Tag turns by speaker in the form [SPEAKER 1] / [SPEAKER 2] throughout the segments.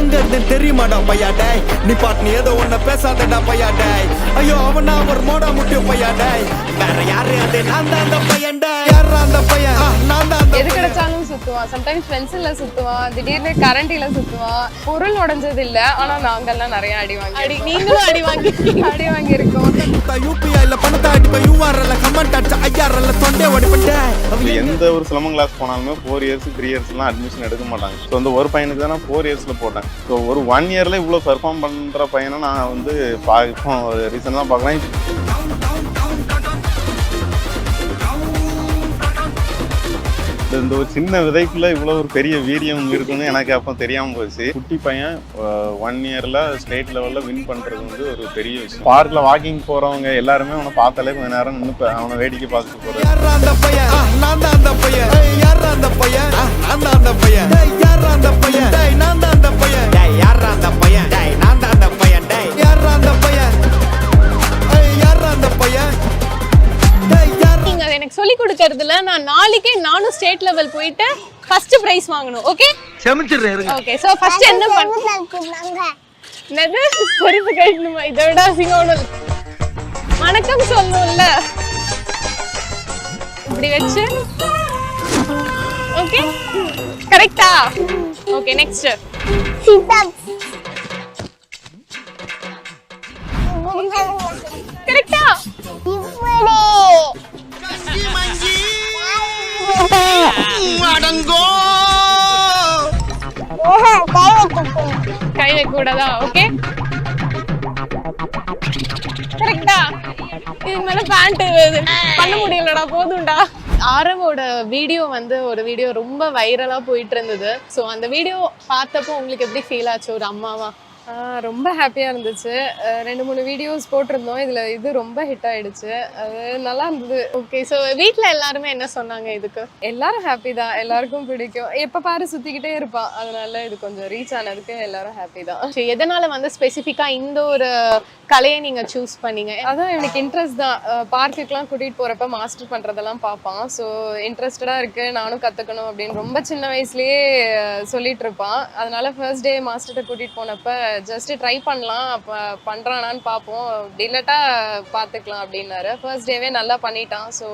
[SPEAKER 1] எங்க இருந்து தெரியுமாடா பையா டேய் நீ பாட்டு ஏதோ ஒன்ன பேசாதடா பையா டேய் ஐயோ அவனா ஒரு மோடா முட்டிய பையா டேய் வேற யாரு அது நான் தான் அந்த பையன் டேய் யாரா அந்த பையன் நான் தான்
[SPEAKER 2] எது கிடைச்சாலும் சுத்துவான், சம்டைம்ஸ் பென்சில்ல சுத்துவான், திடீர்னு கரண்டில சுத்துவான். பொருள் உடைஞ்சது இல்ல, ஆனா நாங்கெல்லாம் நிறைய அடி வாங்கி நீங்களும் அடி வாங்கி இருக்கோம்.
[SPEAKER 1] யூபிஐ இல்ல பணத்தை அடிப்ப யூஆர்எல்ல கமெண்ட் அடிச்ச ஐஆர்எல்ல தொண்டே ஓடிப்பட்டேன்.
[SPEAKER 3] எந்த ஒரு சிலம்பம் கிளாஸ் போனாலுமே 4 இயர்ஸ் 3 இயர்ஸ்லாம் அட்மிஷன் எடுக்க மாட்டாங்க. ஸோ அந்த ஒரு பையனுக்கு தான் நான் 4 இயர்ஸ்ல போட்டேன். ஸோ ஒரு 1 இயர்ல இவ்வளோ பெர்ஃபார்ம் பண்ற பையனை நான் வந்து இப்போ ரீசன் தான் பார்க்குறேன். இந்த ஒரு சின்ன விதைக்குள்ள இவ்வளவு ஒரு பெரிய வீரியம் இருக்குன்னு எனக்கு அப்போ தெரியாம போச்சு. குட்டி பையன் 1 இயர்ல ஸ்டேட் லெவல்ல வின் பண்றது வந்து ஒரு பெரிய விஷயம். பார்க்ல வாக்கிங் போறவங்க எல்லாருமே அவனை பார்த்தாலே கொஞ்ச நேரம் நின்று அவனை வேடிக்கை பார்த்துட்டு போறது.
[SPEAKER 2] எனக்கு சொல்லி கொடுக்கறதுல நான் நாளைக்கே நானும் ஸ்டேட் லெவல் போயிட்டு ஃபர்ஸ்ட் பிரைஸ் வாங்கணும். ஓகே
[SPEAKER 1] செமிச்சிடுறேன்.
[SPEAKER 2] ஓகே சோ ஃபர்ஸ்ட் என்ன பண்ணுங்க என்னது பொறுப்பு கட்டணுமா? இதோட சிங்கோட வணக்கம் சொல்லணும்ல இப்படி வச்சு. ஓகே கரெக்ட்டா? ஓகே நெக்ஸ்ட் கரெக்ட்டா? கை வைக்க கூடாதா? ஓகே கரெக்டா? இது மேல பேண்ட் பண்ண முடியலடா, போதும்டா. ஆரவோட வீடியோ வந்து ஒரு வீடியோ ரொம்ப வைரலா போயிட்டு இருந்தது. ஸோ அந்த வீடியோ பார்த்தப்போ உங்களுக்கு எப்படி ஃபீல் ஆச்சு ஒரு அம்மாவா? ரொம்ப ஹாப்பியாக இருந்துச்சு. 2-3 வீடியோஸ் போட்டிருந்தோம், இதில் இது ரொம்ப ஹிட் ஆகிடுச்சு. அது நல்லா இருந்தது. ஓகே ஸோ வீட்டில் எல்லாருமே என்ன சொன்னாங்க இதுக்கு? எல்லாரும் ஹாப்பி தான், எல்லாருக்கும் பிடிக்கும். எப்போ பாரு சுற்றிக்கிட்டே இருப்பான், அதனால இது கொஞ்சம் ரீச் ஆனதுக்கு எல்லாரும் ஹாப்பி தான். ஸோ எதனால் வந்து ஸ்பெசிஃபிக்காக இந்த ஒரு கலையை நீங்கள் சூஸ் பண்ணீங்க? அதான் எனக்கு இன்ட்ரெஸ்ட் தான். பார்க்குக்கெலாம் கூட்டிகிட்டு போகிறப்ப மாஸ்டர் பண்ணுறதெல்லாம் பார்ப்பான். ஸோ இன்ட்ரெஸ்டடாக இருக்குது, நானும் கற்றுக்கணும் அப்படின்னு ரொம்ப சின்ன வயசுலேயே சொல்லிட்டு இருப்பான். அதனால ஃபர்ஸ்ட் டே மாஸ்டர்கிட்ட கூட்டிகிட்டு போனப்போ ஜஸ்ட் ட்ரை பண்ணலாம், அப்போ பண்ணுறானான்னு பார்ப்போம், டிலேட்டா பார்த்துக்கலாம் அப்படின்னாரு. ஃபர்ஸ்ட் டேவே நல்லா பண்ணிட்டான். ஸோ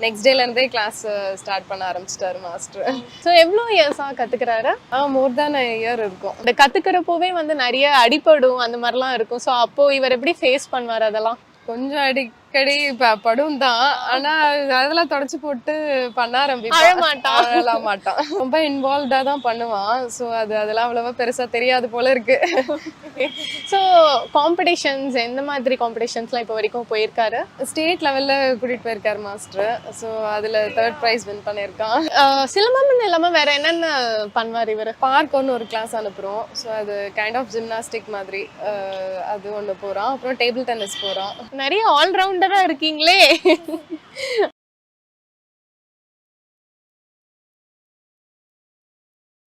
[SPEAKER 2] நெக்ஸ்ட் டேலேருந்தே கிளாஸ் ஸ்டார்ட் பண்ண ஆரம்பிச்சிட்டாரு மாஸ்டர். ஸோ எவ்வளோ இயர்ஸாக கற்றுக்கிறாரு? மோர் தேன் a year இருக்கும். இந்த கற்றுக்கிறப்போவே வந்து நிறைய அடிப்படும் அந்த மாதிரிலாம் இருக்கும். ஸோ அப்போது இவர் எப்படி ஃபேஸ் பண்ணுவார்? அதெல்லாம் கொஞ்சம் அடிக்கடி படும் தான், ஆனா அதெல்லாம் தொடச்சு போட்டு பண்ண ஆரம்பிப்பான். ரொம்ப இன்வால்வ்டா தான் பண்ணுவான். ஸோ அதெல்லாம் அவ்வளவா பெருசா தெரியாது போல இருக்கு. ஸோ காம்படிஷன்ஸ் எந்த மாதிரி காம்படிஷன்ஸ்லாம் இப்போ வரைக்கும் போயிருக்காரு? ஸ்டேட் லெவல்ல கூட்டிட்டு போயிருக்காரு மாஸ்டர். ஸோ அதுல 3rd ப்ரைஸ் வின் பண்ணியிருக்கான். சிலம்பம்னு இல்லாம வேற என்னென்ன பண்ணுவார் இவர்? பார்க் ஒன்று ஒரு கிளாஸ் அனுப்புறோம். ஸோ அது கைண்ட் ஆஃப் ஜிம்னாஸ்டிக் மாதிரி அது ஒன்று போறான். அப்புறம் டேபிள் டென்னிஸ் போறான். நிறைய ஆல்ரவுண்டரா இருக்கீங்களே.